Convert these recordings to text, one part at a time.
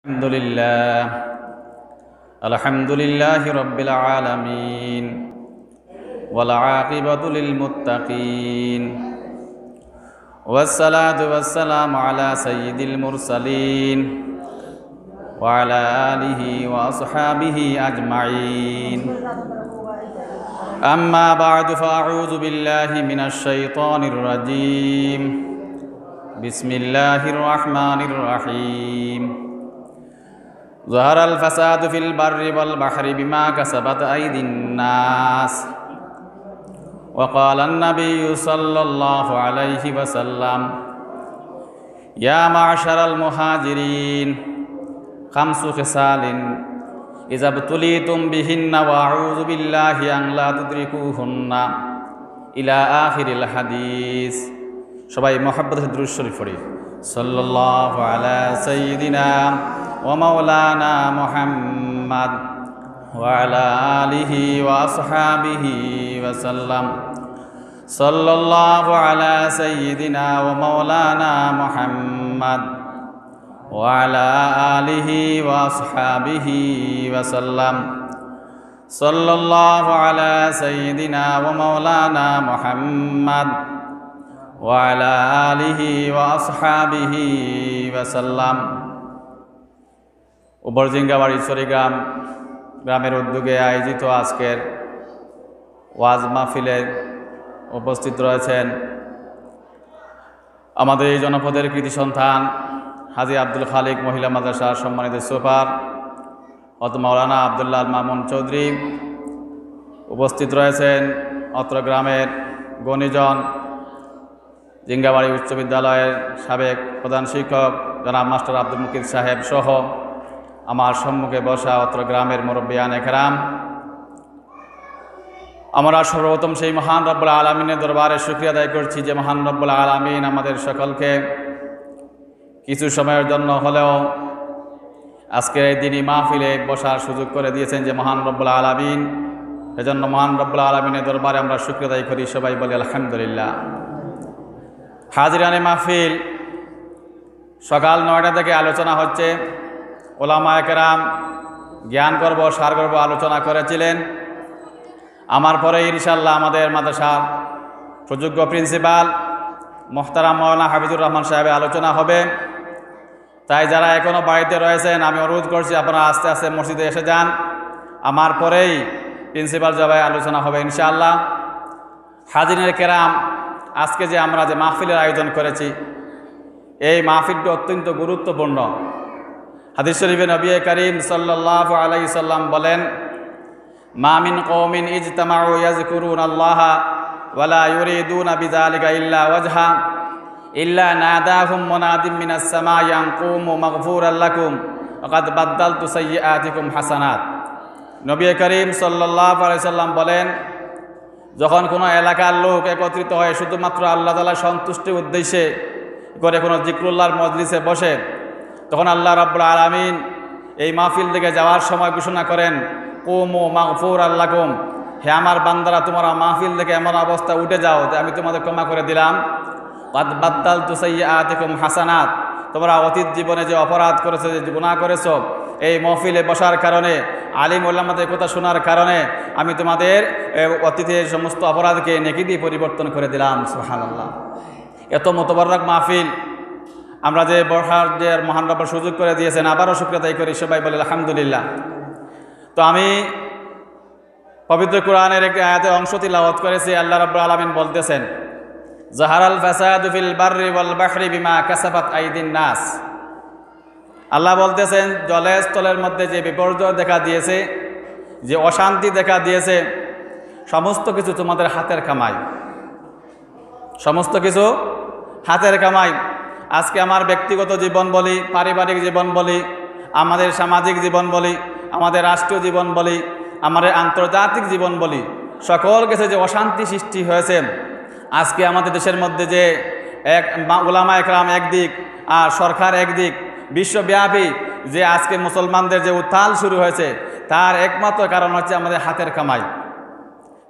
الحمد لله رب العالمين والعاقبة للمتقين والصلاة والسلام على سيد المرسلين وعلى آله وأصحابه أجمعين أما بعد فأعوذ بالله من الشيطان الرجيم بسم الله الرحمن الرحيم ظهر الفساد في البر والبحر بما كسبت أيدي الناس وقال النبي صلى الله عليه وسلم يا معشر المهاجرين خمس خصال إذا ابتليتم بهن وأعوذ بالله أن لا تدركوهن إلى آخر الحديث সবাই মুহাব্বতের দুরূদ শরীফ পড়ি সাল্লাল্লাহু আলা সাইয়্যিদিনা ওয়া মাওলানা মুহাম্মদ ওয়া আলা আলিহি ওয়া আসহাবিহি ওয়া সাল্লাম সাল্লাল্লাহু আলা সাইয়্যিদিনা ওয়া মাওলানা মুহাম্মদ ওয়া আলা আলিহি ওয়া আসহাবিহি ওয়া সাল্লাম সাল্লাল্লাহু আলা সাইয়্যিদিনা ওয়া মাওলানা মুহাম্মদ ওয়ালা আলিহি ওয়া আসহাবিহি ওয়া সাল্লাম। উপরজিঙ্গাবাড়ি চরিগ্রাম গ্রামের উদ্যোগে আয়োজিত আজকের ওয়াজ মাহফিলে উপস্থিত রয়েছেন আমাদের এই জনপদের কৃতি সন্তান হাজী আব্দুল খালিক মহিলা মাদ্রাসার সম্মানিত সুপার হযরত মাওলানা আব্দুল্লাহ মামুন চৌধুরী, উপস্থিত রয়েছেন অত্র গ্রামের গণিজন জিঙ্গাবাড়ি উচ্চ বিদ্যালয়ের সাবেক প্রধান শিক্ষক জনাব মাস্টার আব্দুল মুকিত সাহেব সহ আমার সম্মুখে বসা অত্র গ্রামের মুরব্বিয়ান একরাম, আমরা সর্বপ্রথম সেই মহান রব্বুল আলামিনের দরবারে শুকরিয়া আদায় করছি যে মহান রব্বুল আলামিন আমাদের সকলকে কিছু সময়ের জন্য হলেও আজকের এই দিনই মাহফিলে বসার সুযোগ করে দিয়েছেন যে মহান রব্বুল আলামিন। এজন্য মহান রব্বুল আলামিনের দরবারে আমরা শুকরিয়া আদায় করি, সবাই বলি আলহামদুলিল্লাহ। হাজিরানে মাহফিল সকাল ৯টা থেকে আলোচনা হচ্ছে। ওলামায়ে কেরাম জ্ঞান গর্ব সার গর্ব আলোচনা করেছিলেন। আমার পরে ইনশাআল্লাহ আমাদের মাদ্রাসার সুযোগ্য প্রিন্সিপাল মোহতারাম মাওলানা হাফিজুর রহমান সাহেবের আলোচনা হবে। তাই যারা এখনও বাড়িতে রয়েছেন আমি অনুরোধ করছি আপনারা আস্তে আস্তে মসজিদে এসে যান। আমার পরেই প্রিন্সিপাল সাহেবের আলোচনা হবে ইনশাআল্লাহ। হাজিরানে কেরাম, আজকে যে আমরা যে মাহফিলের আয়োজন করেছি এই মাহফিলটি অত্যন্ত গুরুত্বপূর্ণ। হাদিস শরীফে নবী করিম সাল্লাল্লাহু আলাইহি সাল্লাম বলেন, মা মিন কওমিন ইজতামাউ ইয়াযকুরুনাল্লাহা ওয়া লা ইউরিদুনা বিযালিকা ইল্লা ওয়াজহা ইল্লা নাদাহুম মুনাদিম মিনাস সামাই আন কুমু মাগফুরাল লাকুম ওয়া কাদ বাদদালতু সাইয়্যাতিকুম হাসানাত। নবী করিম সাল্লাল্লাহু আলাইহি সাল্লাম বলেন, যখন কোনো এলাকার লোক একত্রিত হয় শুধুমাত্র আল্লাহ তাআলার সন্তুষ্টির উদ্দেশ্যে করে কোনো জিক্রুল্লাহর মজলিসে বসে, তখন আল্লাহ রাব্বুল আলামিন এই মাহফিল থেকে যাওয়ার সময় ঘোষণা করেন, কুমু মাগফুরাল লাকুম, হে আমার বান্দারা তোমরা মাহফিল থেকে এমন অবস্থা উঠে যাও যে আমি তোমাদের ক্ষমা করে দিলাম। কাদ বাদদালতু সাইয়্যাতিকুম হাসানাত, তোমরা অতীত জীবনে যে অপরাধ করেছো, যে গুনাহ করেছো, এই মাহফিলে বসার কারণে আলিম ওলামাদের কথা শোনার কারণে আমি তোমাদের অতীতের সমস্ত অপরাধকে নেকি দিয়ে পরিবর্তন করে দিলাম। সুবহানাল্লাহ। এত মুতাবারক মাহফিল আমরা যে বসার যে মহান রব্বুর সুযোগ করে দিয়েছেন, আবারও শুকরিয়া আদায় করি, সবাই বলে আলহামদুলিল্লাহ। তো আমি পবিত্র কোরআনের একটি আয়াতের অংশ তিলাওয়াত করেছি। আল্লাহ রাব্বুল আলামিন বলতেছেন, জাহারাল ফাসাদু ফিল বাররি ওয়াল বাহরি বিমা কাসাবাত আইদিন নাস। আল্লাহ বলতেছেন, জলে স্থলের মধ্যে যে বিপর্যয় দেখা দিয়েছে, যে অশান্তি দেখা দিয়েছে, সমস্ত কিছু তোমাদের হাতের কামাই, সমস্ত কিছু হাতের কামাই। আজকে আমার ব্যক্তিগত জীবন বলি, পারিবারিক জীবন বলি, আমাদের সামাজিক জীবন বলি, আমাদের রাষ্ট্রীয় জীবন বলি, আমাদের আন্তর্জাতিক জীবন বলি, সকল কিছু যে অশান্তি সৃষ্টি হয়েছে। আজকে আমাদের দেশের মধ্যে যে এক উলামায়ে কেরাম একদিক আর সরকার একদিক, বিশ্বব্যাপী যে আজকে মুসলমানদের যে উত্থান শুরু হয়েছে তার একমাত্র কারণ হচ্ছে আমাদের হাতের কামাই।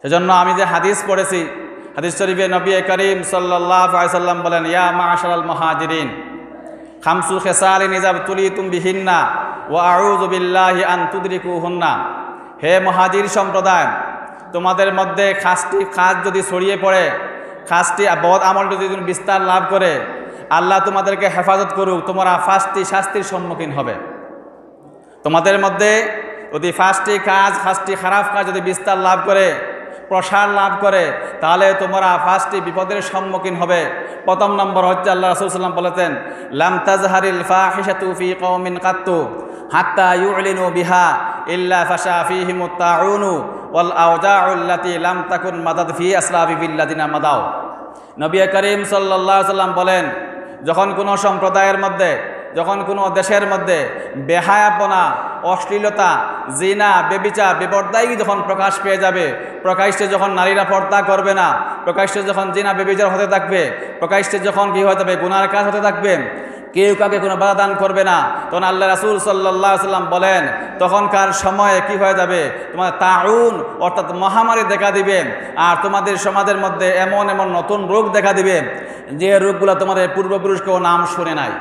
সেজন্য আমি যে হাদিস পড়েছি, হাদিস শরীফে নবী করিম সাল্লাল্লাহু আলাইহি সাল্লাম বলেন, ইয়া মাশারাল মুহাজিরিন, খামসু খেসালিন ইযা তুলিতুম বিহিন্না ওয়া আউযু বিল্লাহি আন তুদরিকুহুন্না। হে মুহাজির সম্প্রদায়, তোমাদের মধ্যে খাস যদি ছড়িয়ে পড়ে, খাসটি বদ আমল যদি বিস্তার লাভ করে, আল্লাহ তোমাদেরকে হেফাজত করুক, তোমরা 5টি শাস্তির সম্মুখীন হবে। তোমাদের মধ্যে যদি 5টি খারাপ কাজ যদি বিস্তার লাভ করে, প্রসার লাভ করে, তাহলে তোমরা 5টি বিপদের সম্মুখীন হবে। প্রথম নম্বর হচ্ছে আল্লাহ রাসূল সাল্লাল্লাহু আলাইহি ওয়াসাল্লাম বলেছেন, লাম তাজহারিল ফাহিশাতু ফি কওমিন কাত্তু হাত্তা ইউলিনু বিহা ইল্লা ফাশা ফীহিমুত তাউনু ওয়াল আওজাউল্লাতী লাম তাকুন মাদাদ ফি আসলাফিল্লাযিনা মাদাও। নবী করিম সাল্লাল্লাহু আলাইহি ওয়াসাল্লাম বলেন, যখন কোনো সম্প্রদায়ের মধ্যে, যখন কোনো দেশের মধ্যে বেহায়াপনা, অশ্লীলতা, জিনা, বেবিচার, বেপরদায়ী যখন প্রকাশ পেয়ে যাবে, প্রকাশ্যে যখন নারীরা পর্দা করবে না, প্রকাশ্যে যখন জিনা বেবিচার হতে থাকবে, প্রকাশ্যে যখন কি হতে থাকবে, গুনার কাজ হতে থাকবে, কেউ কাউকে কোনো বাধা দান করবে না, তখন আল্লাহ রাসূল সাল্লাল্লাহু আলাইহি ওয়াসাল্লাম বলেন, তখনকার সময়ে কি হয়ে যাবে, তোমাদের তাউন অর্থাৎ মহামারী দেখা দিবে। আর তোমাদের সমাজের মধ্যে এমন এমন নতুন রোগ দেখা দিবে, যে রোগগুলো তোমাদের পূর্বপুরুষ কেউ নাম শুনে নাই।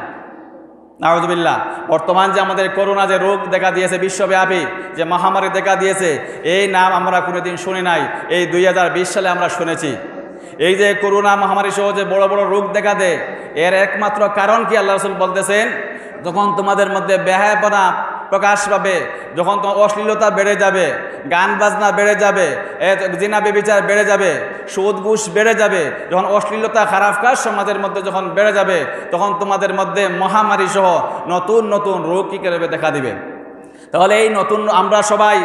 নাউযুবিল্লাহ। বর্তমান যে আমাদের করোনা যে রোগ দেখা দিয়েছে, বিশ্বব্যাপী যে মহামারী দেখা দিয়েছে, এই নাম আমরা কোনোদিন শুনি নাই, এই 2020 সালে আমরা শুনেছি। এই যে করোনা মহামারী সহ যে বড় বড় রোগ দেখা দেয়, এর একমাত্র কারণ কি আল্লাহ রাসূল বলতেছেন, যখন তোমাদের মধ্যে বেহায়াপনা প্রকাশ পাবে, যখন তোমার অশ্লীলতা বেড়ে যাবে, গান বাজনা বেড়ে যাবে, জিনা বেবিচার বেড়ে যাবে, সুদ ঘুষ বেড়ে যাবে, যখন অশ্লীলতা খারাপ কাজ সমাজের মধ্যে যখন বেড়ে যাবে, তখন তোমাদের মধ্যে মহামারী সহ নতুন নতুন রোগ কী করবে, দেখা দিবে। তাহলে এই নতুন আমরা সবাই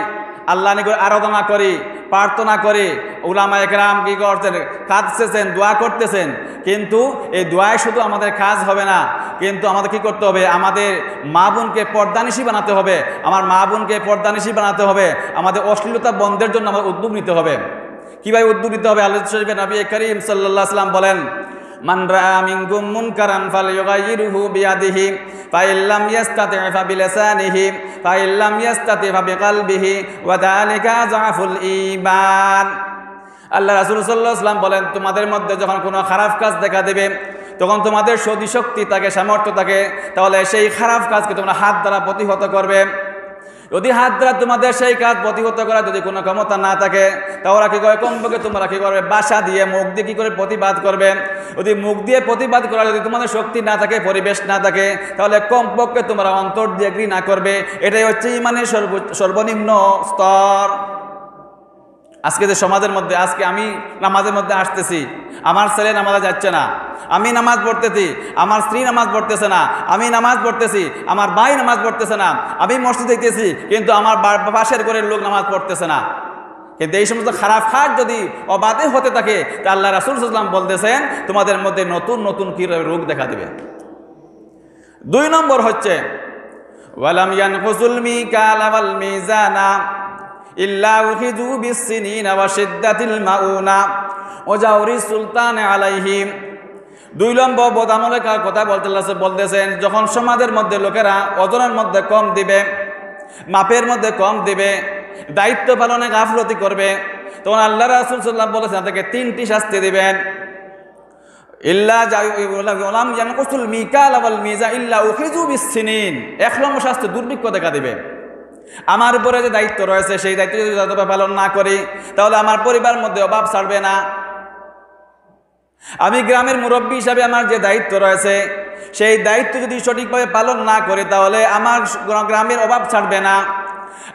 আল্লাহ নিকট আরাধনা করি, প্রার্থনা করি, উলামায়ে কেরাম কি করছেন, কাঁদতেছেন, দোয়া করতেছেন, কিন্তু এই দোয়ায় শুধু আমাদের কাজ হবে না, কিন্তু আমাদের কি করতে হবে, আমাদের মা বোনকে পর্দানিশী বানাতে হবে, আমার মা বোনকে পর্দানিশী বানাতে হবে, আমাদের অশ্লীলতা বন্ধের জন্য আমাদের উদ্যোগ নিতে হবে। কীভাবে উদ্যোগ নিতে হবে? আল্লাহ শরীফে নবী করিম সাল্লাল্লাহু আলাইহি ওয়াসাল্লাম বলেন, মান রাআ মিনকুম মুনকারান ফালইয়ুগাইয়িরহু বিয়াদিহি ফাইন লাম ইয়াস্তাতি' ফাবিলিসানিহি ফাইন লাম ইয়াস্তাতি' ফাবিকলবিহি ওয়া যালিকা আযআফুল ঈমান। আল্লাহ রাসূল সাল্লাল্লাহু আলাইহি ওয়াসাল্লাম বলেন, তোমাদের মধ্যে যখন কোনো খারাপ কাজ দেখা দেবে, তখন তোমাদের সদি শক্তি থাকে, সামর্থ্য থাকে, তাহলে সেই খারাপ কাজকে তোমরা হাত দ্বারা প্রতিহত করবে। যদি হাত দ্বারা তোমাদের সেই কাজ প্রতিহত করা যদি কোনো ক্ষমতা না থাকে, তাহলে কি করে, কমপক্ষে তোমরা কি করবে, ভাষা দিয়ে, মুখ দিয়ে কি করে প্রতিবাদ করবে। যদি মুখ দিয়ে প্রতিবাদ করা যদি তোমাদের শক্তি না থাকে, পরিবেশ না থাকে, তাহলে কমপক্ষে তোমরা অন্তর দিয়ে ঘৃণা করবে। এটাই হচ্ছে ইমানের সর্বনিম্ন স্তর। আজকে যে সমাজের মধ্যে, আজকে আমি নামাজের মধ্যে আসতেছি, আমার ছেলে নামাজে যাচ্ছে না, আমি নামাজ পড়তেছি, আমার স্ত্রী নামাজ পড়তেছে না, আমি নামাজ পড়তেছি, আমার ভাই নামাজ পড়তেছে না, আমি মসজিদে দেখতেছি, কিন্তু আমার পাশের ঘরের লোক নামাজ পড়তেছে না। কিন্তু এই সমস্ত খারাপ কাজ যদি অবাধে হতে থাকে, তা আল্লাহ রাসূল সাল্লাল্লাহু আলাইহি ওয়াসাল্লাম বলতেছেন, তোমাদের মধ্যে নতুন নতুন কি রোগ দেখা দিবে। 2 নম্বর হচ্ছে ওয়ালাম ইয়ানকুসুল মিকালা ওয়াল মিজানা ইল্লা উখিযু বিসসিনিনা ওয়া শিদ্দাতিল মাউনা ওয়া জাওরি সুলতান আলাইহিম। 2 নম্বর বদামলের কথা বলতেছেন, যখন সমাজের মধ্যে লোকেরা ওজনের মধ্যে কম দিবে, মাপের মধ্যে কম দিবে, দায়িত্ব পালনে গাফলতি করবে, তখন আল্লাহ রাসূল সাল্লাল্লাহু আলাইহি ওয়াসাল্লাম বলেছেন তাদেরকে 3টি শাস্তি দিবেন। ইল্লা ওয়ালাম ইয়ানকুসুল মিকালা ওয়াল মিজা ইল্লা উখিযু বিসসিনিন। 1 নম্বর শাস্তি দুর্ভিক্ষ দেখা দিবে। আমার উপরে যে দায়িত্ব রয়েছে, সেই দায়িত্ব যদি যথাযথভাবে পালন না করি, তাহলে আমার পরিবারের মধ্যে অভাব ছাড়বে না। আমি গ্রামের মুরব্বী হিসাবে আমার যে দায়িত্ব রয়েছে, সেই দায়িত্ব যদি সঠিকভাবে পালন না করি, তাহলে আমার গ্রামের অভাব ছাড়বে না।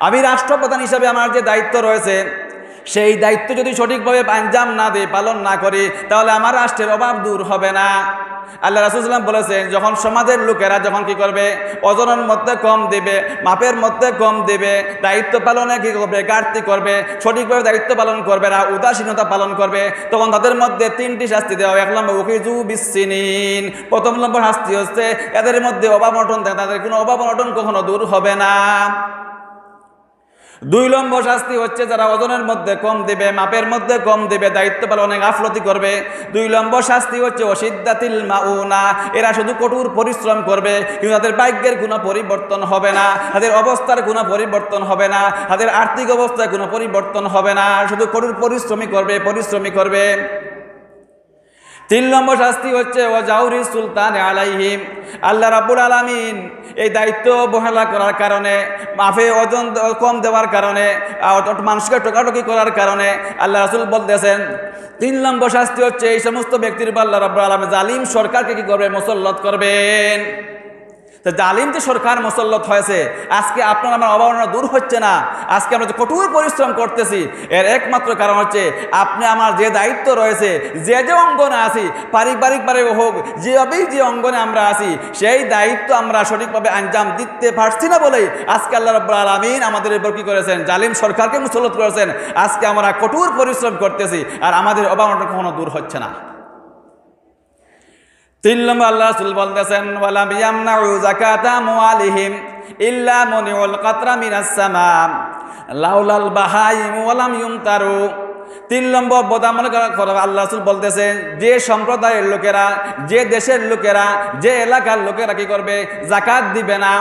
আমি রাষ্ট্রপ্রধান হিসাবে আমার যে দায়িত্ব রয়েছে, সেই দায়িত্ব যদি সঠিকভাবে আঞ্জাম না দিয়ে পালন না করি, তাহলে আমার রাষ্ট্রের অভাব দূর হবে না। আল্লাহ রাসূল সাল্লাল্লাহু আলাইহি ওয়াসাল্লাম বলেছেন, যখন সমাজের লোকেরা যখন কি করবে, ওজনের মধ্যে কম দেবে, মাপের মধ্যে কম দেবে, দায়িত্ব পালনে কি করবে, ঘাটতি করবে, সঠিকভাবে দায়িত্ব পালন করবে না, উদাসীনতা পালন করবে, তখন তাদের মধ্যে 3টি শাস্তি দেওয়া। 1 নম্বর উখিযু বিসসিনিন। 1ম নম্বর শাস্তি হচ্ছে এদের মধ্যে অভাব অনটন থাকে, তাদের কোনো অভাব অনটন কখনো দূর হবে না। 2 নম্বর শাস্তি হচ্ছে যারা ওজনের মধ্যে কম দেবে, মাপের মধ্যে কম দেবে, দায়িত্ব পালনে গাফলতি করবে। 2 নম্বর শাস্তি হচ্ছে ওয়াশিদ্দাতিল মাউনা। এরা শুধু কঠোর পরিশ্রম করবে, কিন্তু তাদের ভাগ্যের কোনো পরিবর্তন হবে না, তাদের অবস্থার কোনো পরিবর্তন হবে না, তাদের আর্থিক অবস্থায় কোনো পরিবর্তন হবে না, শুধু কঠোর পরিশ্রমী করবে। তিন নম্বর শাস্তি হচ্ছে ওয়াজাউরি সুলতান আলাইহিম, আল্লাহ রাব্বুল আলামিন এই দায়িত্ব অবহেলা করার কারণে, মাফে ওজন কম দেওয়ার কারণে, মানুষকে টোকাটুকি করার কারণে আল্লাহ রাসূল বলতেছেন তিন নম্বর শাস্তি হচ্ছে এই সমস্ত ব্যক্তির উপর আল্লাহ রাব্বুল আলামিন জালিম সরকারকে কি করবে? মুসল্লত করবেন। তো জালিম যে সরকার মুসল্লত হয়েছে, আজকে আপনার আমার অবমাননা দূর হচ্ছে না, আজকে আমরা যে কঠোর পরিশ্রম করতেছি, এর একমাত্র কারণ হচ্ছে আপনি আমার যে দায়িত্ব রয়েছে, যে যে অঙ্গনে আছি, পারিবারিকভাবে হোক, যেভাবেই যে অঙ্গনে আমরা আছি, সেই দায়িত্ব আমরা সঠিকভাবে আঞ্জাম দিতে পারছি না বলেই আজকে আল্লাহ রাব্বুল আলামিন আমাদের উপর কি করেছেন? জালিম সরকারকে মুসল্লত করেছেন। আজকে আমরা কঠোর পরিশ্রম করতেছি আর আমাদের অবমাননা কখনো দূর হচ্ছে না। তিন নম্বর আল্লাহ রাসূল বলতেছেন ওয়ালাম ইয়ামনাউ যাকাতা আমওয়ালিহিম ইল্লা মুনিউল কাতরা মিনাস সামা লাউলাল বাহাইম ওয়ালাম ইউমতারু। তিন নম্বর বদামল করা আল্লাহ রাসূল বলতেছেন যে সম্প্রদায়ের লোকেরা, যে দেশের লোকেরা, যে এলাকার লোকেরা কি করবে? যাকাত দিবে না।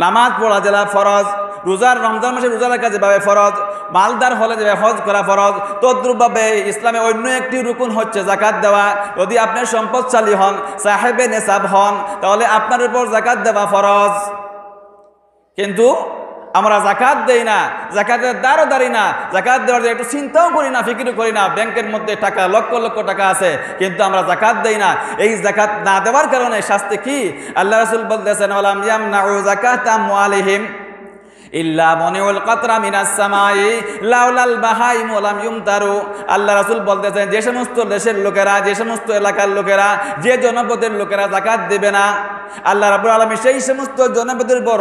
নামাজ পড়া যেটা ফরজ, রোজার রমজান মাসে রোজা রাখা যেভাবে ফরজ, মালদার হলে যেভাবে হজ করা ফরজ, তদ্রূপভাবে ইসলামে অন্য একটি রুকুন হচ্ছে যাকাত দেওয়া। যদি আপনি সম্পদশালী হন, সাহেবে নেসাব হন, তাহলে আপনার উপর যাকাত দেওয়া ফরজ। কিন্তু আমরা যাকাত দেই না, যাকাতের দ্বারও দাঁড়ি না, যাকাত দেওয়ার যে একটু চিন্তাও করি না, ফিকিরও করি না। ব্যাংকের মধ্যে টাকা লক্ষ লক্ষ টাকা আছে, কিন্তু আমরা যাকাত দেই না। এই যাকাত না দেওয়ার কারণে শাস্তি কি? আল্লাহ রাসূল বলতেছেন ওয়ালাম ইয়ামনাউ যাকাতা আমওয়ালিহিম ইল্লা মুনিউল কাতরা মিনাস সামাই লাউলাল বাহাইম ওয়ালাম ইউমতারু। আল্লাহ রাসূল বলতেছেন যে সমস্ত দেশের লোকেরা, যে সমস্ত এলাকার লোকেরা, যে জনপদের লোকেরা যাকাত দেবে না, আল্লাহ রাব্বুল আলামিন সেই সমস্ত জনপদের উপর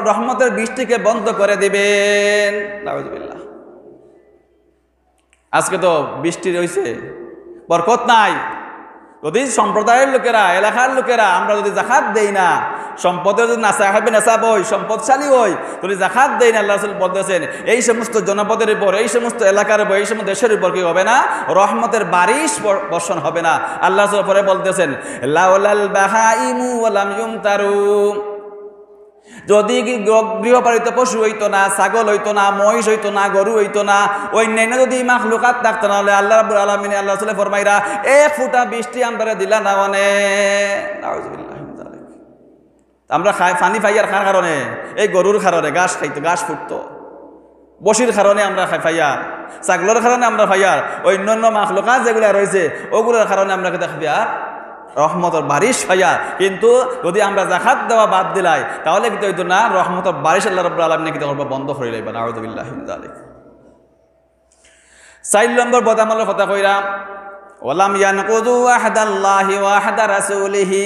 রহমতের বৃষ্টিকে বন্ধ করে দিবেন। নাউযুবিল্লাহ। আজকে তো বৃষ্টি রয়েছে, বরকত নাই। যদি সম্প্রদায়ের লোকেরা, এলাকার লোকেরা আমরা যদি যাকাত দেই না, সম্পদের যদি না সাহেবে নেসাব হই, সম্পদশালী হই, যদি যাকাত দেই না, আল্লাহ রাসূল বলতেছেন এই সমস্ত জনপদের উপর, এই সমস্ত এলাকার উপর, এই সমস্ত দেশের উপর কি হবে না? রহমতের বারিশ বর্ষণ হবে না। আল্লাহ রাসূল পরে বলতেছেন লাউলাল বাহাইমু ওয়ালাম ইউমতারু, যদি কি গৃহপালিত পশু হইতো না, ছাগল হইতো না, মহিষ হইতো না, গরু হইতো না, অন্যান্য যদি মাখলুকাত থাকতো না, হলে আল্লাহ রাব্বুল আলামিন আল্লাহ রাসূল ফরমাইরা এক ফোঁটা বৃষ্টি আমরা দিলা না মানে। নাউযুবিল্লাহ। আমরা পানি পাইয়ার খার কারণে, এই গরুর কারণে ঘাস খাইতো, ঘাস ফুটতো, বসির কারণে আমরা ফাইয়ার, ছাগলের কারণে আমরা ফাইয়ার, অন্যান্য মাখলুকাত যেগুলো রয়েছে ওগুলোর কারণে আমরা ফাইয়ার রহমতের বারিশ ফাইয়া। কিন্তু যদি আমরা যাকাত দেওয়া বাদ দিলাই, তাহলে কিন্তু হইতো না, রহমতের বারিশ আল্লাহ রাব্বুল আলামিন কিন্তু বন্ধ করে লাইবা। নাউযুবিল্লাহি মিন যালিক। ৪ নম্বর বদামলের কথা কইরা ওয়ালাম ইয়ানকুযু আহদাল্লাহি ওয়া আহদা রাসূলিহি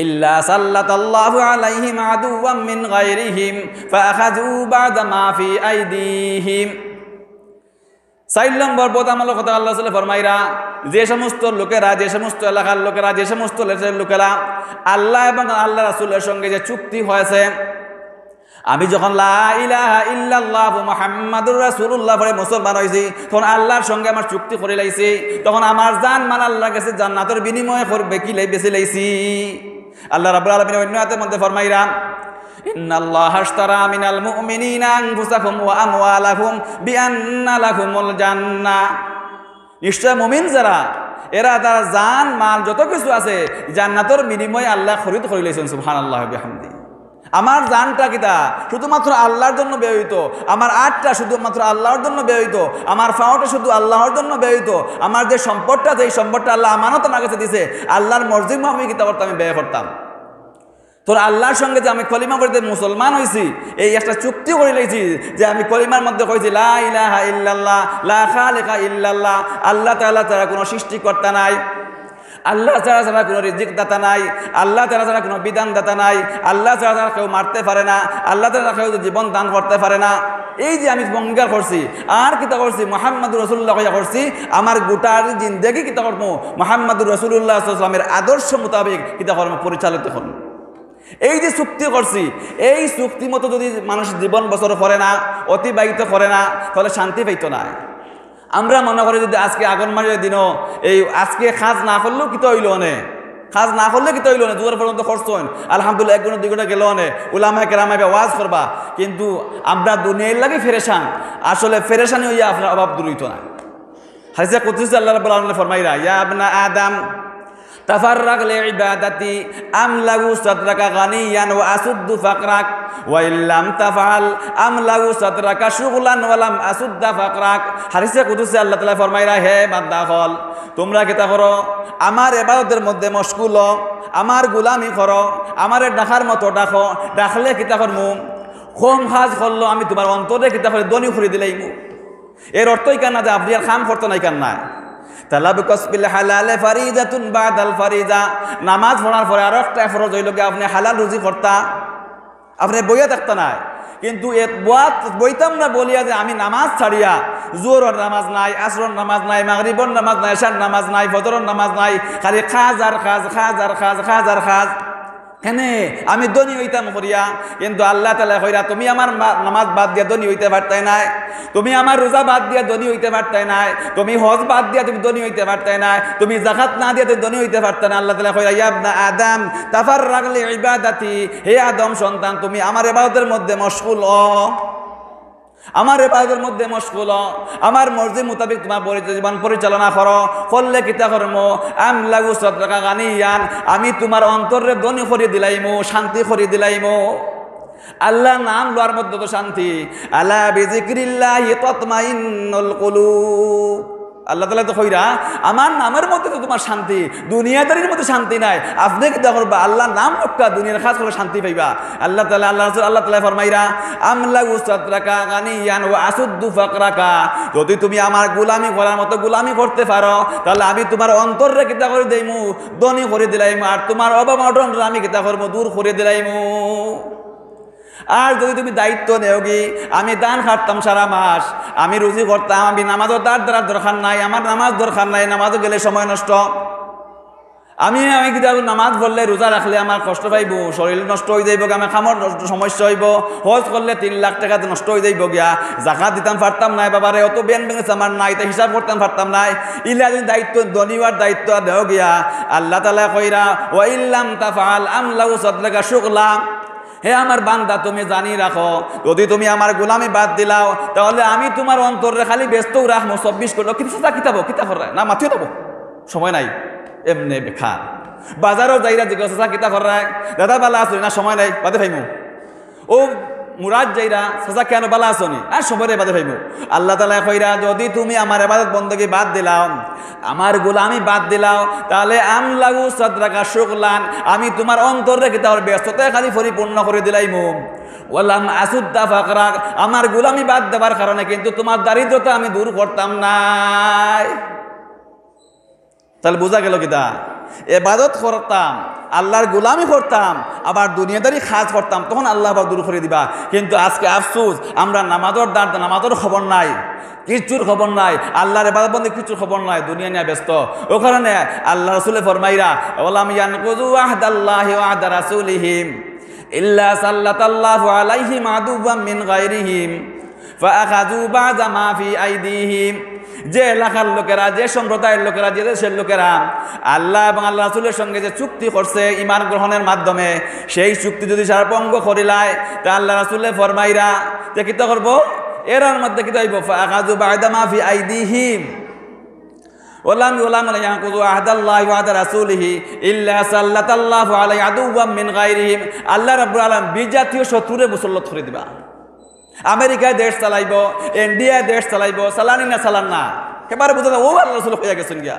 ইল্লা সাল্লাতাল্লাহু আলাইহিম আদুওয়াম মিন গায়রিহিম ফাআখাযু বা'দা মা ফি আইদিহিম। ৪ নম্বর বদামলের কথা আল্লাহ রাসূল ফরমাইরা যে সমস্ত লোকেরা, যে সমস্ত এলাকার লোকেরা, যে সমস্ত দেশের লোকেরা আল্লাহ এবং আল্লাহ রাসূলের সঙ্গে যে চুক্তি হয়েছে, আমি যখন লা ইলাহা ইল্লাল্লাহু মুহাম্মাদুর রাসূলুল্লাহ পড়ে মুসলমান হইছি, তখন আল্লাহর সঙ্গে আমার চুক্তি করে লাইছি, তখন আমার জান মাল আল্লাহর কাছে জান্নাতের বিনিময়ে করবে কি বেশি লাইছি। আল্লাহ রাব্বুল আলামিন অন্য আয়াতের মধ্যে ফরমাইরা ইন্নাল্লাহা আশতারা মিনাল মুমিনিনা আনফুসাহুম ওয়া আমওয়ালাহুম বিআন্না লাহুমুল জান্নাহ। নিশ্চয় মুমিন যারা, এরা তারা জান মাল যত কিছু আছে জান্নাতের বিনিময়ে আল্লাহ খরিদ করে লইছেন। সুবহানাল্লাহি ওয়া বিহামদিহি। আমার জানটা কিতা শুধুমাত্র আল্লাহর জন্য ব্যয়িত, আমার আটটা শুধুমাত্র আল্লাহর জন্য ব্যয়িত, আমার ফাওয়াটা শুধু আল্লাহর জন্য ব্যয়িত, আমার যে সম্পদটা, যেই সম্পদটা আল্লাহ আমানত আমার কাছে দিছে, আল্লাহর মর্জির মাফিক কিতা করতাম, আমি ব্যয় করতাম। তোর আল্লাহর সঙ্গে যে আমি কলিমা পড়তে মুসলমান হয়েছি, এই একটা চুক্তি করে নিয়েছি যে আমি কলিমার মধ্যে কইছি লা ইলাহা ইল্লাল্লাহ লা খালিকা ইল্লাল্লাহ, আল্লাহ তাআলা ছাড়া কোনো সৃষ্টিকর্তা নাই, আল্লাহ ছাড়া কোনো রিজিক দাতা নাই, আল্লাহ ছাড়া কোনো বিধান দাতা নাই, আল্লাহ ছাড়া কেউ মারতে পারে না, আল্লাহ ছাড়া কেউ জীবন দান করতে পারে না। এই যে আমি অঙ্গীকার করছি, আর কিতা করছি মুহাম্মাদুর রাসূলুল্লাহ কইয়া করছি, আমার গোটার জিন্দেগি কিতা করবো মুহাম্মাদুর রাসূলুল্লাহ সাল্লাল্লাহু আলাইহি ওয়াসাল্লামের আদর্শ মোতাবেক কিতা করবো, পরিচালিত করবো। এই যে চুক্তি করছি, এই চুক্তি মতো যদি মানুষ জীবন বছর করে না, অতিবাহিত করে না, তাহলে শান্তি পাইতো না। আমরা মনে করি যদি আজকে আগুন মাসের দিনও এই আজকে কাজ না করলেও কিতা হইল অনে, কাজ না করলে কিতা হইল না, দুয়ার পর্যন্ত খরচ হইন, আলহামদুলিল্লাহ 1 ঘন্টা 2 ঘন্টা গেল অনে, উলামায়ে কেরামে ওয়াজ করবা, কিন্তু আমরা দুনিয়ার লাগি ফেরেশান, আসলে ফেরেশানি হইয়া আপনার অভাব দূর হইতো না। হাদিসে কুদসি আল্লাহ রাব্বুল আলামিন ফরমাইরা ইয়া ইবনা আদম তাফাররাক লিইবাদাতি আমলাউ সাদরাকা গানিয়ান ওয়া আসুদ্দু ফাকরাক ওয়া ইল্লাম তাফআল আমলাউ সাদরাকা শুগলান ওয়া লাম আসুদ্দা ফাকরাক। হাদিসে কুদসি আল্লাহ তাআলা ফরমাইরা হে বান্দা হল তোমরা কিতা করো আমার ইবাদতের মধ্যে মশগুল হও, আমার গোলামি করো, আমারে ডাকার মতো ডাকো, ডাকলে কিতা করমু কম কাজ করলো আমি তোমার অন্তরে কিতা করে দনি করে দিলাইমু। এর অর্থই কেন না যে আপনি আর খাম করতে নাই কেন নাই তালাবুকাস বিল হালালে ফারিদাতুন বাদাল ফারিদা। নামাজ পড়ার পরে আর একটা ফরজ হইল কি আপনি হালাল রুজি করতা, আপনি বইয়া থাকতে নাই। কিন্তু বইতাম না বলিয়া যে আমি নামাজ ছাড়িয়া জোহরের নামাজ নাই, আসরের নামাজ নাই, মাগরিবের নামাজ নাই, এশার নামাজ নাই, ফজরের নামাজ নাই, খালি খাজ আর খাজ, খাজ আর খাজ, খাজ আর খাজ, হেনে আমি ধনী হইতাম করিয়া। কিন্তু আল্লাহ তাআলা কইরা তুমি আমার নামাজ বাদ দিয়া ধনী হইতে পারতাই নাই, তুমি আমার রোজা বাদ দিয়া ধনী হইতে পারতাই নাই, তুমি হজ বাদ দিয়া তুমি ধনী হইতে পারতাই নাই, তুমি যাকাত না দিয়া তুমি ধনী হইতে পারতা না। আল্লাহ তাআলা কইরা ইয়া ইবনা আদম তাফাররাক লিইবাদাতি, হে আদম সন্তান তুমি আমার ইবাদতের মধ্যে মশগুল হও, আমার ইবাদতের মধ্যে মশগুল হও, আমার মর্জি মোতাবেক তোমার জীবন পরিচালনা করো। করলে কিতা করম আমলাউ সাদরাকা গানিয়ান, আমি তোমার অন্তরে ধনী করে দিলাইমু, শান্তি করে দিলাইমু। আল্লাহ নাম লওয়ার মধ্যে তো শান্তি, আলা বিযিকরিল্লাহি তাতমাইন্নুল কুলুব। আল্লাহ তাআলা তো কইরা আমার নামের মধ্যে তো তোমার শান্তি, দুনিয়াদারির মধ্যে শান্তি নাই। আপনি কি করবা আল্লাহর নাম রক্ষা দুনিয়ার খাস করে শান্তি পাইবা। আল্লাহ তাআলা আল্লাহ তাআলা ফরমাইরা আমলাউ সাদরাকা গানিয়ান ওয়া আসুদ্দু ফাকরাকা, যদি তুমি আমার গোলামি করার মতো গোলামি করতে পারো তাহলে আমি তোমার অন্তরে কিতা করে দেইমু ধনী করে দিলাইমু, আর তোমার অভাব অনটন আমি কিতা করবো দূর করে দিলাইমু। আর যদি তুমি দায়িত্ব নেওগি আমি দান খাটতাম সারা মাস, আমি রুজি করতাম, আমি নামাজও তার দ্বারা দরকার নাই, আমার নামাজ দরকার নাই, নামাজও গেলে সময় নষ্ট, আমি কিন্তু নামাজ পড়লে রোজা রাখলে আমার কষ্ট পাইব, শরীর নষ্ট হয়ে যাইব, আমার খামর সমস্যা হইব, হজ করলে 3 লাখ টাকা নষ্ট হয়ে যাইব গিয়া, জাকাত দিতাম পারতাম নাই, বাবারে অত বেন ভেঙেছে আমার নাই, তাই হিসাব করতাম পারতাম নাই। ইলা দায়িত্ব ধনীবার দায়িত্ব দেও গিয়া আল্লাহ তাআলা কইরা ওয়া ইল্লাম তাফআল আমলাউ সাদরাকা শুগলা, হে আমার বান্দা তুমি জানি রাখো যদি তুমি আমার গোলামি বাদ দিলাও তাহলে আমি তোমার অন্তরে খালি ব্যস্ত রাখবো 24 করলো কিছু কিতাব না মাথিও দেবো সময় নাই, এমনি বেখার বাজারও যাইরা জিজ্ঞাসা কিতা করায় দাদা বালা আসনি না সময় নাই বাদে ভাইমু, ও মুরাদ যাইরা সাজা কেন বালা আসনি আর সময় বাদে ভাইমু। আল্লাহ তাআলা কইরা যদি তুমি আমার ইবাদত বندگی বাদ দিলাও, আমার গোলামি বাদ দিলাও, তাহলে আমলাউ সাদরাকা শুগলান, আমি তোমার অন্তরে কিতা ব্যস্ততা খালি পরিপূর্ণ করে দিলাইমু। ওয়ালাম আসুদ্দা ফাকরাক, আমার গোলামি বাদ দেবার কারণে কিন্তু তোমার দারিদ্রতা আমি দূর করতাম নাই। তাহলে বোঝা গেল কিতা ইবাদত করতাম, আল্লাহর গোলামি করতাম, আবার দুনিয়াদারি কাজ করতাম, তখন আল্লাহ আবার দূর করে দিবা। কিন্তু আজকে আফসোস আমরা নামাজের খবর নাই, কিচ্ছুর খবর নাই, আল্লাহর ইবাদত বন্দী কিচ্ছুর খবর নাই, দুনিয়া নিয়ে ব্যস্ত। ও কারণে আল্লাহ রাসূল ফরমাইরা ওয়ালাম ইয়ানকুযু আহদাল্লাহি ওয়া আহদা রাসূলিহিম ইল্লা সাল্লাতাল্লাহু আলাইহিম আদুওয়াম মিন গায়রিহিম ফাআখাযু বা'যা মা ফি আইদিহিম। যে এলাকার লোকেরা, যে সম্প্রদায়ের লোকেরা, যে দেশের লোকেরা আল্লাহ এবং আল্লাহ রাসূলের সঙ্গে যে চুক্তি করছে ঈমান গ্রহণের মাধ্যমে, সেই চুক্তি যদি সারা ভঙ্গ করিলায় তা আল্লাহ রাসূলে ফরমাইরা যে কিতা করব এর মধ্যে কিতা হইব ফাআখাযু বা'দা মা ফি আইদিহিম ওয়ালাম ইয়ানকুযু আহদাল্লাহি ওয়া আহদা রাসূলিহি ইল্লা সাল্লাতাল্লাহু আলাইহি আদুওয়াম মিন গায়রিহিম। আল্লাহ রাব্বুল আলামিন বিজাতীয় শত্রুরে মুসল্লত করে দিবা। আমেরিকায় দেশ চালাইব, ইন্ডিয়ায় দেশ চালাইব, চালানি না চালান না এবারে বুঝা ও আল্লাহ রাসূল হইয়া গেছেন গিয়া।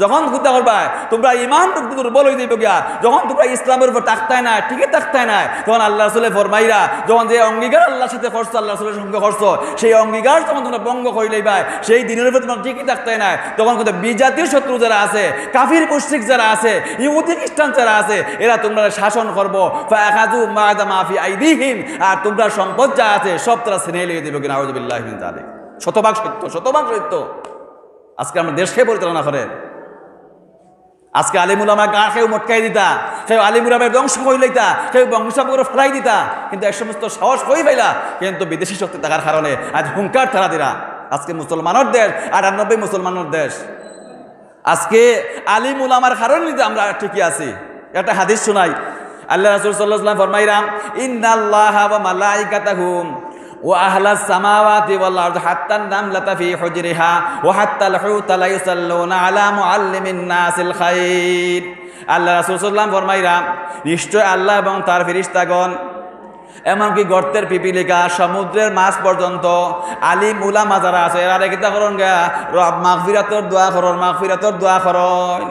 যখন খুঁজতে করবা তোমরা ইমান দুর্বল হয়ে যাইব গিয়া, যখন তোমরা ইসলামের উপর তাকতায় না, টিকে তাকতায় না, তখন আল্লাহ রাসূলে ফরমাইরা যখন যে অঙ্গীকার আল্লাহর সাথে করছো, আল্লাহ রাসূলের সঙ্গে করছো, সেই অঙ্গীকার যখন তোমরা ভঙ্গ করে লইবা, সেই দিনের উপর তোমরা টিকে তাকতায় না, তখন কিন্তু বিজাতীয় শত্রু যারা আছে, কাফির মুশরিক যারা আছে, ইহুদি খ্রিস্টান যারা আছে, এরা তোমরা শাসন করবো ফাআখাযু বা'দা মা ফি আইদিহিম, আর তোমরা সম্পদ যা আছে সব তারা ছিনিয়ে লিয়ে দেবে কিনা। আউযুবিল্লাহি মিন যালিক। শতভাগ সত্য, শতভাগ সত্য। আজকে আমরা দেশকে পরিচালনা করে, আজকে আলিমুল আমা গা কেউ মটকাই দিতা, কেউ আলিমুল আমার ধ্বংস হয়ে লইতা, কেউ বংশাপ করে ফেলাই দিতা, কিন্তু এক সমস্ত সাহস হয়ে পাইলা, কিন্তু বিদেশি শক্তি থাকার কারণে আজ হুঙ্কার তারা দিরা। আজকে মুসলমানের দেশ, 98 মুসলমানের দেশ। আজকে আলিমুল আমার কারণে আমরা ঠিকই আছি। একটা হাদিস শোনাই, আল্লাহ রাসূল সাল্লাল্লাহু আলাইহি ওয়াসাল্লাম ফরমাইরা ইন্নাল্লাহা ওয়া মালাইকাতাহু وأهل السماوات والأرض حتى النملة في حجرها وحتى الحوت لا يصلون على معلم الناس الخير আল্লাহ রাসূল সাল্লাল্লাহু আলাইহি ওয়াসাল্লাম ফরমাইরা নিশ্চয় আল্লাহ এবং তার ফেরেশতাগণ এমনকি গর্তের পিপিলিকা সমুদ্রের মাছ পর্যন্ত আলিম উলামা যারা আছে এরা কিতা করন গা মাগফিরাতর দোয়া করন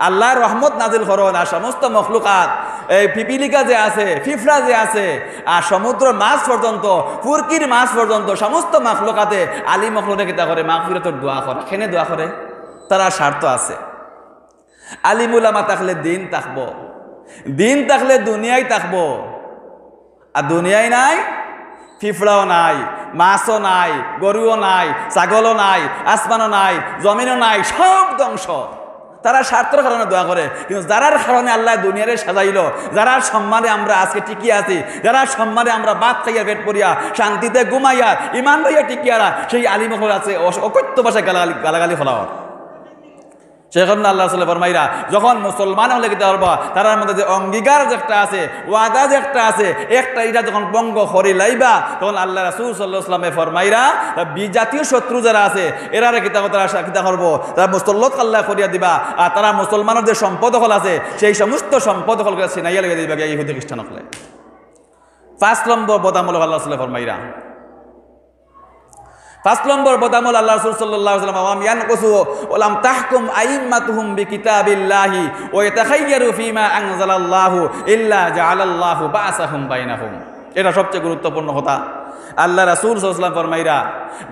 আল্লাহর রহমত নাজিল করন আর সমস্ত মখলুকাত এই পিপিলিকা যে আছে ফিফড়া যে আছে আর সমুদ্র মাছ পর্যন্ত ফুরকির মাছ পর্যন্ত সমস্ত মখলুকাতে আলিম মখলুকে কিতা করে মাগফিরাতর দোয়া করে কেনে দোয়া করে তারা স্বার্থ আছে আলিম উলামা থাকলে দিন থাকবো দিন থাকলে দুনিয়ায় থাকবো আর দুনিয়ায় নাই ফিফড়াও নাই মাছও নাই গরুও নাই ছাগলও নাই আসমানও নাই জমিনও নাই সব ধ্বংস তারা স্বার্থের কারণে দোয়া করে কিন্তু যারার কারণে আল্লাহ দুনিয়ারে সাজাইল যারার সম্মানে আমরা আজকে টিকিয়ে আছি যারার সম্মানে আমরা বাদ খাইয়া পেট পড়িয়া শান্তিতে ঘুমাইয়া ইমান লইয়া টিকিয়ারা সেই আলিমখল আছে অকথ্য ভাষায় গালাগালি ফলাওয়ার সেখানে আল্লাহ রাসূল ফরমাইরা যখন মুসলমান হলে কিতা করবা তার মধ্যে যে অঙ্গীকার যে একটা আছে ওয়াদা যে একটা আছে একটা এটা যখন ভঙ্গ করে লাইবা তখন আল্লাহ রাসূল সাল্লাল্লাহু আলাইহি ওয়াসাল্লামে ফরমাইরা বিজাতীয় শত্রু যারা আছে এরারে কিতা করব তারা মুসল্লত আল্লাহ করিয়া দিবা আর তারা মুসলমানের যে সম্পদ হল আছে সেই সমস্ত সম্পদ হলকে ছিনাইয়া লাগিয়ে দিবা ইহুদি খ্রিস্টান হলে 5 নম্বর বদামূলক আল্লাহ রাসূল ফরমাইরা 5 নম্বর বদামল আল্লাহ রাসূল সাল্লাল্লাহু আলাইহি ওয়াসাল্লাম ওয়াম ইয়ানকুসু ওয়ালাম তাহকুম আইম্মাতুহুম বিকিতাবিল্লাহি ওয়া ইয়াতাখায়্যারু ফীমা আনজালাল্লাহু ইল্লা জাআলাল্লাহু বা'সাহুম বাইনাহুম এটা সবচেয়ে গুরুত্বপূর্ণ কথা আল্লাহ রাসূল সাল্লাল্লাহু আলাইহি ওয়াসাল্লাম ফরমাইরা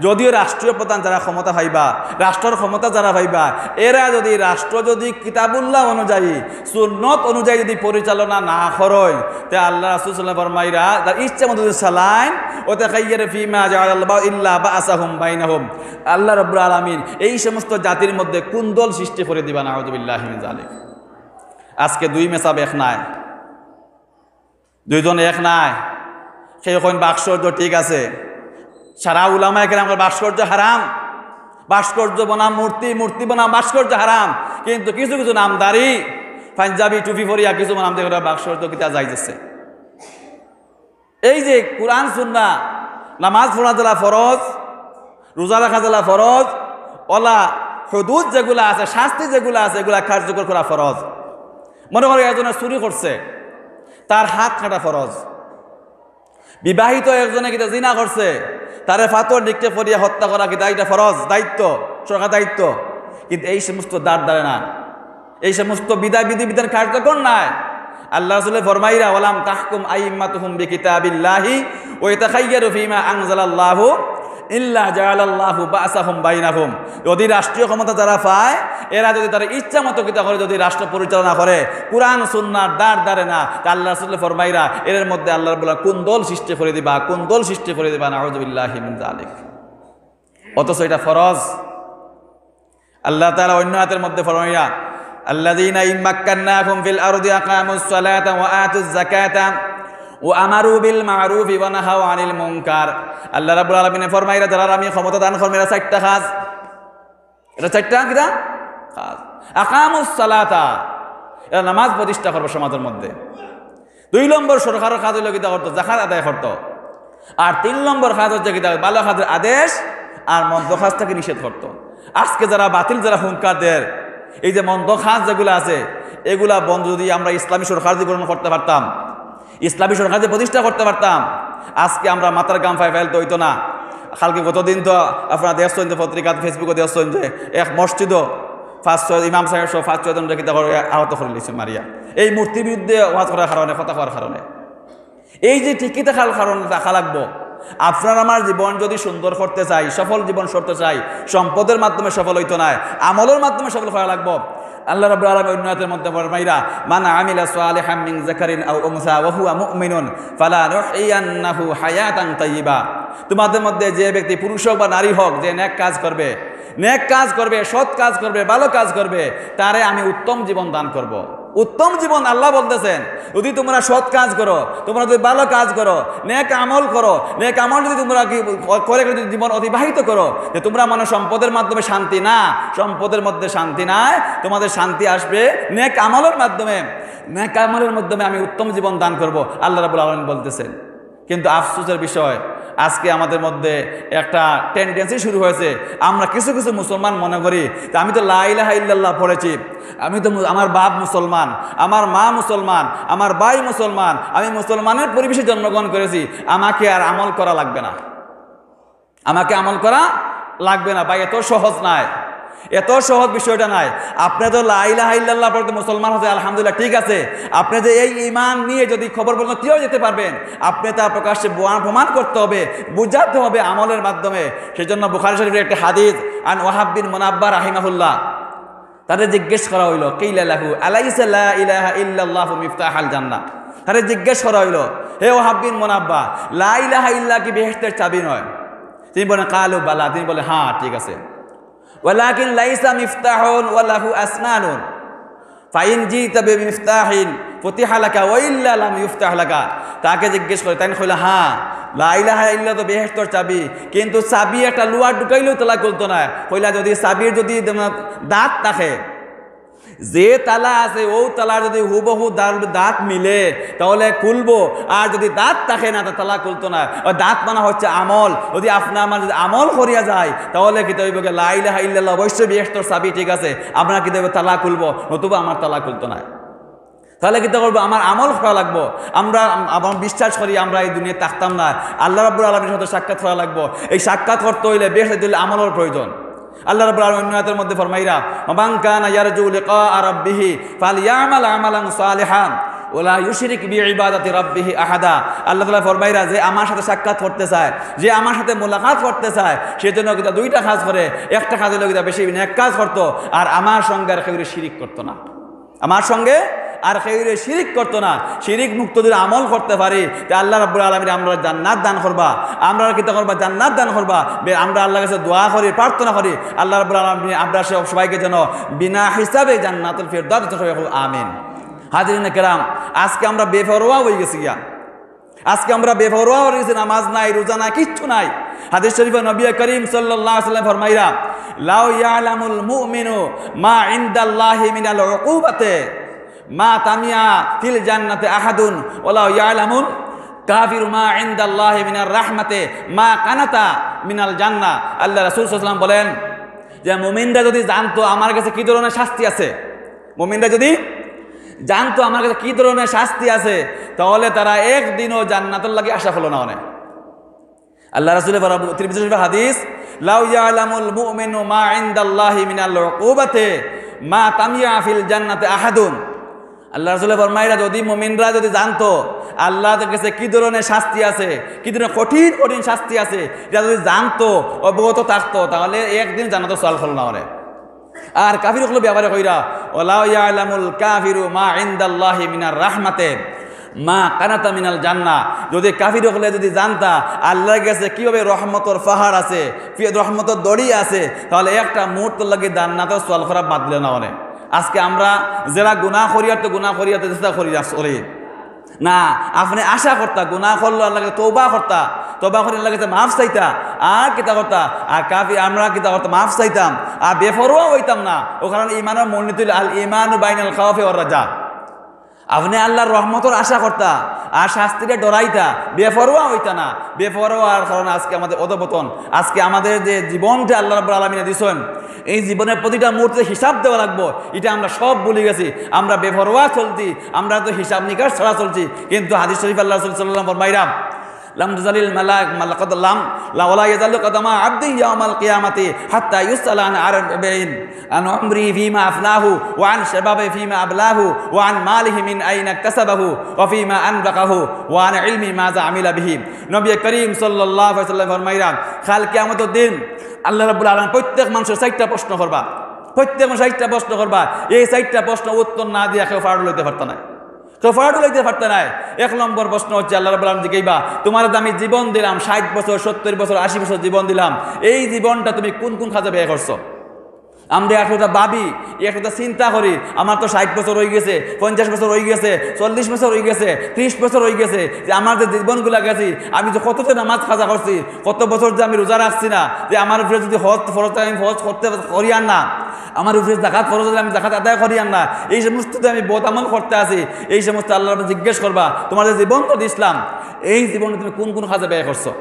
যদিও রাষ্ট্রীয় প্রধান যারা ক্ষমতা পাইবা রাষ্ট্রের ক্ষমতা যারা পাইবা এরা যদি রাষ্ট্র যদি কিতাবুল্লাহ অনুযায়ী সুন্নত অনুযায়ী যদি পরিচালনা না করয় তে আল্লাহ রাসূল সাল্লাল্লাহু আলাইহি ওয়াসাল্লাম ফরমাইরা তার ইচ্ছা মতো যদি চালায় ওয়া তাখায়্যারু ফীমা জাআলাল্লাহু ইল্লা বা'সাহুম বাইনাহুম আল্লাহ রাব্বুল আলামিন এই সমস্ত জাতির মধ্যে কুন্দল সৃষ্টি করে দিবা নাউযুবিল্লাহি মিন যালিক আজকে দুই মেসাব এক নাই দুইজন এক নাই সেই এখন ভাস্কর্য ঠিক আছে সারা উলামায়ে কেরামের ভাস্কর্য হারাম ভাস্কর্য বনাম মূর্তি বনাম ভাস্কর্য হারাম কিন্তু কিছু কিছু নামদারি পাঞ্জাবি টুপি পরিয়া কিছু নাম দেখে ভাস্কর্য কিতা যাইতেছে এই যে কোরআন সুন্নাহ নামাজ পড়া যারা ফরজ রোজা রাখা যারা ফরজ ওলা হুদুদ যেগুলা আছে শাস্তি যেগুলা আছে এগুলা কার্যকর করা ফরজ মনে করে একজনে চুরি করছে তার হাত কাটা ফরজ বিবাহিত একজনে কিতা জিনা করছে তারে ফাতর নিক্ষেপ করিয়া হত্যা করা কিতা এটা ফরজ দায়িত্ব সরকার দায়িত্ব কিন্তু এই সমস্ত দাঁড়ে না এই সমস্ত বিধান কার্যকর নাই আল্লাহ রাসূল ফরমাইরা ওয়ালাম তাহকুম আইম্মাতুহুম বিকিতাবিল্লাহি ওয়া ইয়াতাখায়্যারু ফীমা আনজালাল্লাহু ইল্লা জাআলাল্লাহু বা'সাহুম বাইনাহুম যদি রাষ্ট্রীয় ক্ষমতা যারা পায় এরা যদি তার ইচ্ছা মতো কিতা করে যদি রাষ্ট্র পরিচালনা করে কোরআন সুন্নাহর দাঁড়ে না তা আল্লাহ রাসূল ফরমাইরা এর মধ্যে আল্লাহ রাব্বুল কুন্দল সৃষ্টি করে দিবা নাউযুবিল্লাহি মিন যালিক অথচ এটা ফরজ আল্লাহ তাআলা অন্য আয়াতের মধ্যে ফরমাইরা আল্লাযীনা ইম্মাক্কান্নাহুম ফিল আরদি আকামুস সালাতা ওয়া আতুজ যাকাতা ও আমারু বিল মারুফি ওয়া নাহাউ আনিল মুনকার আল্লাহ রাব্বুল আলামিন ফরমাইরা যারা আমি ক্ষমতা দান করব এরা চারটা কাজ এটা চারটা কিটা কাজ আকামুস সালাতা এরা নামাজ প্রতিষ্ঠা করবে সমাজের মধ্যে 2 নম্বর সরকারের কাজ হলো কিটা করতে যাকাত আদায় করতে আর 3 নম্বর কাজ হচ্ছে কিটা ভালো কাজের আদেশ আর মন্দ কাজ থেকে নিষেধ করত আজকে যারা বাতিল যারা হুঙ্কার দেয় এই যে মন্দ কাজ যেগুলো আছে এগুলা বন্ধ যদি আমরা ইসলামী সরকার দিয়ে গ্রহণ করতে পারতাম ইসলামী সরকার যে প্রতিষ্ঠা করতে পারতাম আজকে আমরা মাথার গাম ফেলতে হইতো না কালকে গতদিন তো আপনারা দেখছেন যে পত্রিকা ফেসবুকে দেখছেন যে এক মসজিদও 5-6 ইমাম সাহেব সহ 5-6 জন রেখে আহত করে নিয়েছে মারিয়া এই মূর্তির বিরুদ্ধে ওয়াজ করার কারণে কথা করার কারণে এই যে ঠিকই থাকার কারণে দেখা লাগবো আপনার আমার জীবন যদি সুন্দর করতে চাই সফল জীবন করতে চাই সম্পদের মাধ্যমে সফল হইতো না আমলের মাধ্যমে সফল করা লাগবো আল্লাহ রাব্বুল আলামিন উন্নতের মধ্যে ফরমাইরা মান আমিলা সালিহাম মিন যাকারিন আও উনসা ওয়া হুয়া মুমিনুন ফালা নুহইয়ান্নাহু হায়াতান তাইয়্যিবা তোমাদের মধ্যে যে ব্যক্তি পুরুষ হোক বা নারী হোক যে নেক কাজ করবে সৎ কাজ করবে ভালো কাজ করবে তারে আমি উত্তম জীবন দান করব উত্তম জীবন আল্লাহ বলতেছেন যদি তোমরা সৎ কাজ করো তোমরা যদি ভালো কাজ করো নেক আমল যদি তোমরা করে যদি জীবন অতিবাহিত করো যে তোমরা মানে সম্পদের মাধ্যমে শান্তি না সম্পদের মধ্যে শান্তি নাই তোমাদের শান্তি আসবে নেক আমলের মাধ্যমে আমি উত্তম জীবন দান করব আল্লাহ রাব্বুল আলামিন বলতেছেন কিন্তু আফসোসের বিষয় আজকে আমাদের মধ্যে একটা টেন্ডেন্সি শুরু হয়েছে, আমরা কিছু কিছু মুসলমান মনে করি যে আমি তো লা ইলাহা ইল্লাল্লাহ পড়েছি, আমি তো আমার বাপ মুসলমান, আমার মা মুসলমান, আমার ভাই মুসলমান, আমি মুসলমানের পরিবেশে জন্মগ্রহণ করেছি, আমাকে আর আমল করা লাগবে না, আমাকে আমল করা লাগবে না। ভাই এত সহজ নয়, এত সহজ বিষয়টা নাই। আপনি তো লা ইলাহা ইল্লাল্লাহ পড়তে মুসলমান হতে আলহামদুলিল্লাহ, ঠিক আছে। আপনি যে এই ঈমান নিয়ে যদি খবর বলতে কেউ যেতে পারবেন, আপনি তা প্রকাশ্যে প্রমাণ করতে হবে, বুঝাতে হবে আমলের মাধ্যমে। সেই জন্য বুখারী শরীফের একটা হাদিস, আন ওয়াহাব বিন মুনাব্বা রাহিমাহুল্লাহ, তাদের জিজ্ঞেস করা হইল, কিলা লাহু আলাইসা লা ইলাহা ইল্লাল্লাহু মিফতাহুল জান্নাহ। তাদের জিজ্ঞেস করা হইল, হে ওয়াহাব বিন মুনাব্বা, লা ইলাহা ইল্লাল্লাহ কি বেহেশতের চাবি নয়? তিনি বলেন কালু বালা, তিনি বলে হ্যাঁ ঠিক আছে। ওয়ালাকিন লাইসা মিফতাহুন ওয়া লাহু আসনানুন ফাইন জিতা বিমিফতাহিন ফুতিহা লাকা ওয়া ইল্লা লাম ইফতাহ লাকা। তাকে জিজ্ঞেস করে, তাই কইলা হ্যাঁ লা ইলাহা ইল্লাল্লাহ তো বেহেশতের চাবি, কিন্তু চাবি একটা লোহার ঢুকাইলেও তালা খুলতো না। কইলা যদি চাবির যদি দাঁত থাকে, যে তালা আছে ও তালার যদি হুবহু দাঁত মিলে তাহলে খুলবো, আর যদি দাঁত থাকে না তা তালা খুলতো না। ওই দাঁত মানা হচ্ছে আমল। যদি আপনার আমার যদি আমল করিয়া যায় তাহলে কি হইব, লা ইলাহা ইল্লাল্লাহ অবশ্যই বেহেশতের চাবি, ঠিক আছে, আপনার কি দেবে তালা খুলবো, নতুবা আমার তালা খুলতো না। তাহলে কি করবো, আমার আমল করা লাগবো। আমরা বিশ্বাস করি আমরা এই দুনিয়ায় থাকতাম না, আল্লাহ রাব্বুল আলামিনের সাথে সাক্ষাৎ করা লাগবো। এই সাক্ষাৎ করতে হইলে বেহেশত দিলে আমলের প্রয়োজন। আল্লাহ রাব্বুল আলামিন অন্য আয়াতের মধ্যে ফরমাইরা, মান কানা ইয়ারজু লিকা রাব্বিহি ফালইয়ামাল আমালান সালিহান ওয়ালা ইউশরিক বিইবাদাতি রাব্বিহি আহাদা। আল্লাহ তাআলা ফরমাইরা, যে আমার সাথে সাক্ষাৎ করতে চায়, যে আমার সাথে মোলাকাত করতে চায়, সেজন্য কিন্তু দুইটা কাজ করে। একটা কাজ হলো কিন্তু বেশি নেক কাজ করতো, আর আমার সঙ্গে আর কেউ শিরিক করতো না, আমার সঙ্গে আর কেউ শিরিক করতো না। শিরিক মুক্ত যদি আমল করতে পারি, আল্লাহ রাব্বুল আলামিন আমরা জান্নাত দান করবা, আমরা কিতা করবা, জান্নাত দান করবা। আমরা আল্লাহর কাছে দোয়া করি, প্রার্থনা করি, আল্লাহ রাব্বুল আলামিন আমরা সবাইকে যেন বিনা হিসাবে জান্নাতুল ফিরদাউস দান, আমিন। হাজিরিন কেরাম, আজকে আমরা বেপরোয়া হয়ে গেছি গিয়া, আজকে আমরা বেপরোয়া হয়ে গেছি, নামাজ নাই, রোজা নাই, কিচ্ছু নাই। হাদিস শরীফে নবী করিম সাল্লাল্লাহু আলাইহি ওয়াসাল্লাম ফরমাইরা, লাউ ইয়ালামুল মুমিনু মা ইনদাল্লাহি মিনাল উকুবাতি মা তামিয়া ফিল জান্নাতে আহাদুন ওয়ালা ইয়ালামুন কাফিরু মা ইনদাল্লাহি মিনার রাহমাতে মা কানাতা মিনাল জান্নাহ। আল্লাহ রাসূল সাল্লাল্লাহু আলাইহি ওয়াসাল্লাম বলেন যে মুমিনরা যদি জানতো আমার কাছে কি ধরনের শাস্তি আছে, মুমিনরা যদি জানতো আমার কাছে কি ধরনের শাস্তি আছে, তাহলে তারা একদিনও জান্নাতের লাগি আশা হলো না। অনেক আল্লাহ রাসূলের তিরমিজি শরীফের হাদিস, লাউ ইয়ালামুল মুমিনু মা ইনদাল্লাহি মিনাল উকুবাতি মা তামিয়া ফিল জান্নাতে আহাদুন। আল্লাহ রাসূলের ফরমাইরা, যদি মুমিনরা যদি জানতো আল্লাহর কাছে কি ধরনের শাস্তি আছে, কি ধরনের কঠিন কঠিন শাস্তি আছে, এটা যদি জানতো, অবগত থাকতো, তাহলে একদিন জান্নাতে সওয়াল হলো না। অনেক আর কাফির হলো ব্যাপারে কইরা, ওয়ালা ইয়ালামুল কাফিরু মা ইনদাল্লাহি মিনার রাহমাতে মা কানাতা মিনাল জান্নাহ। যদি কাফির হলে যদি জানতা আল্লাহর কাছে কিভাবে রহমতের পাহাড় আছে, রহমতের দড়ি আছে, তাহলে একটা মুহূর্ত লাগে জান্নাতের সওয়াল করা বাদ দিল না। অনেক আজকে আমরা যারা গুনাহ করিয়াতে চেষ্টা করি না, আপনি আশা করতা গুনাহ করলো আল্লাহকে তওবা করতা, তওবা করে আল্লাহর কাছে মাফ চাইতা, আর কিতা করতা, আর কাফি আমরা কিতা করতাম, মাফ চাইতাম, আর বেফরোয়া হইতাম না। ও কারণে ইমানের মূলনীতি আল ইমানু বাইনাল খাওফি ওয়ার রাজা। আপনি আল্লাহর রহমতের আশা করতা, আর শাস্তিকে ডরাইতা, বেফরোয়া হইতা না। বেফরোয়ার কারণে আজকে আমাদের অধপতন। আজকে আমাদের যে জীবনটা আল্লাহ রাব্বুল আলামিন দিয়েছেন, এই জীবনের প্রতিটা মুহূর্তে হিসাব দেওয়া লাগবো, এটা আমরা সব ভুলে গেছি। আমরা বেফরোয়া চলছি, আমরা তো হিসাব নিকাশ ছাড়া চলছি। কিন্তু হাদিস শরীফ আল্লাহ রাসূল সাল্লাল্লাহু আলাইহি ওয়াসাল্লাম ফরমাইরা, লাম তুজালিল মালাক ওয়ালা ইয়াজালু কদামা আবদি ইয়াউমাল কিয়ামাতি হাত্তা ইউসআলা আন আরবাইন আন উমরি ফিমা আফনাহু ওয়া আন শাবাবি ফিমা আবলাহু ওয়া আন মালিহি মিন আইনা ইকতাসাবাহু ওয়া ফিমা আনফাকাহু ওয়া আন ইলমি মাযা আমিলা বিহি। নবী করিম সাল্লাল্লাহু আলাইহি ওয়াসাল্লাম ফরমাইরা, কাল কিয়ামতের দিন আল্লাহ রাব্বুল আলামিন প্রত্যেক মানুষের 4টা প্রশ্ন করবা, প্রত্যেক মানুষ 4টা প্রশ্ন করবা। এই 4টা প্রশ্ন উত্তর না দিয়ে কেউ ফাড়ল হইতে পারত না, কেউ ফাড়ল হইতে পারত না। 1 নম্বর প্রশ্ন হচ্ছে, আল্লাহ রাব্বুল আলামিন জিজ্ঞাসা, তোমার আমি জীবন দিলাম 60 বছর, 70 বছর, 80 বছর জীবন দিলাম, এই জীবনটা তুমি কোন কোন কাজে ব্যয় করছো? আমরা একটা ভাবি, একটা চিন্তা করি, আমার তো 60 বছর হয়ে গেছে, 50 বছর হয়ে গেছে, 40 বছর হয়ে গেছে, 30 বছর হয়ে গেছে, যে আমার যে জীবনগুলা গেছি, আমি যে কতটা নামাজ কাজা করছি, কত বছর যে আমি রোজা রাখছি না, যে আমার উপরে যদি হজ ফরজ আমি হজ করতে করি আর না, আমার উপরে জাকাত ফরজ হলে আমি জাকাত আদায় করি আর না, এই সমস্ত আমি বদ আমল করতে আছি, এই সমস্ত আল্লাহ জিজ্ঞেস করবা, তোমার যে জীবন তো দিছিলাম, এই জীবনে তুমি কোন কোন কাজে ব্যয় করছো?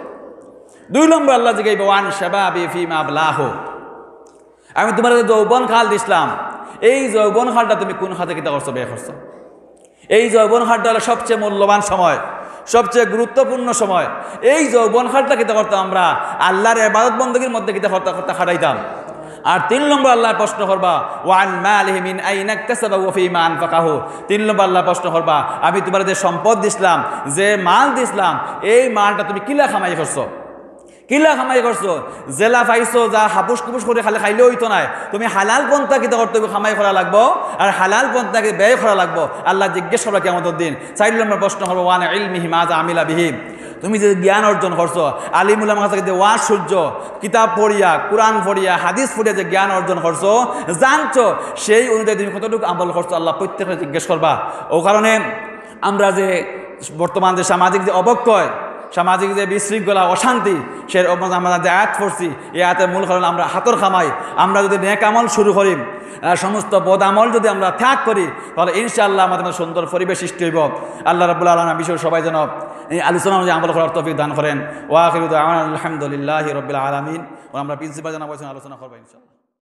2 নম্বর আল্লাহ জিগাইব ওয়ান শাবাবি ফিমা আবলাহ, আমি তোমার যৌবন খাল দিছিলাম, এই যৌবন খালটা তুমি কোন খাতে কিতা করছো, ব্যয় করছো। এই যৌবন খালটা হলো সবচেয়ে মূল্যবান সময়, সবচেয়ে গুরুত্বপূর্ণ সময়। এই যৌবন খালটা কিতা করতাম আমরা আল্লাহর ইবাদত বندگির মধ্যে কিতা করতে খাটাইতাম। আর 3 নম্বর আল্লাহর প্রশ্ন করবা ওয়ান মালিহি মিন আইনা ইকতাসাবা ওয়া ফিমা আনফাকাহু, 3 নম্বর আল্লাহ প্রশ্ন করবা আমি তোমার যে সম্পদ দিছিলাম, যে মাল দিছিলাম, এই মালটা তুমি কিলা কামাই করছো, কিলা কামাই করছো। জেলা পাইছো যা হাপুস কুপুস করে খালে খাইলে হইতো না, তুমি হালাল পন্থা কিতা করতে হবে, কামাই করা লাগবো, আর হালাল পন্থাকে ব্যয় করা লাগবো। আল্লাহ জিজ্ঞেস করবা কিয়ামতের দিন। 4 নম্বর প্রশ্ন করবো ওয়ান ইলমিহি মাযা আমিলা বিহি, তুমি যে জ্ঞান অর্জন করছো, আলিম উলামা কাছে যে ওয়াজ সূর্য কিতাব পড়িয়া, কোরআন পড়িয়া, হাদিস পড়িয়া যে জ্ঞান অর্জন করছো, জানছো, সেই অনুযায়ী তুমি কতটুকু আমল করছো, আল্লাহ প্রত্যেকটা জিজ্ঞেস করবা। ও কারণে আমরা যে বর্তমান যে সামাজিক যে অবক্ষয়, সামাজিক যে বিশৃঙ্খলা, অশান্তি, সে আমরা যে আয়াত পড়ছি, এই আয়াতের মূল কারণ আমরা হাতর খামাই। আমরা যদি নেক আমল শুরু করি, সমস্ত বদ আমল যদি আমরা ত্যাগ করি, তাহলে ইনশাআল্লাহ আমাদের সুন্দর পরিবেশ সৃষ্টি হইব। আল্লাহ রাব্বুল আলামিন বিষয় সবাই যেন এই আলোচনা অনুযায়ী আমল করার তৌফিক দান করেন। ওয়া আখিরু দাওয়ানা আলহামদুলিল্লাহি রাব্বিল আলামিন। আমরা প্রিন্সিপাল জানাবো আলোচনা করবো ইনশাআল্লাহ।